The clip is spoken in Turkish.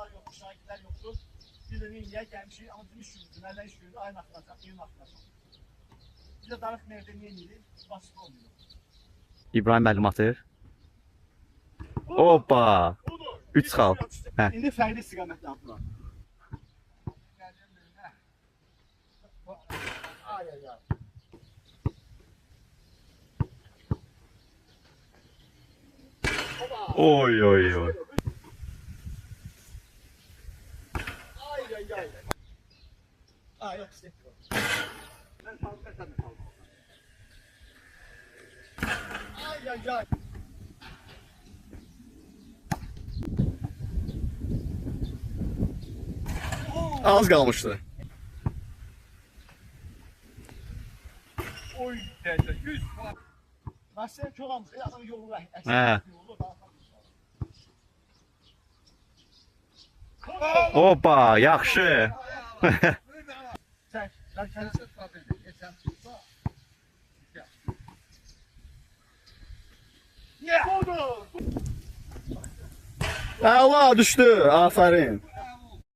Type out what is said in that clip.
Ustalar yoktur, şahitler yoktur. Bir de niye gelmişik, ama bizim iş yürüdü, nereden iş yürüdü, ayın atılacak, yılın atılacak. Bir de darık nerede niye neydi, basit olmuyor. İbrahim müəllim atır. Hoppa. 3 xal. Hə. İndi fərqli istiqamətlə atılar. Ay ay ay. Oy oy oy. Ay ay ay. Aa yok işte. Ben kalkar tabii kalkar. Ay ay ay. Az qalmışdı. Oy derece 100 falan. Nasıl çoğalmış? Adam yolu var. Hə. Hoppa, yaxşı. Sen Əla düşdü. Aferin.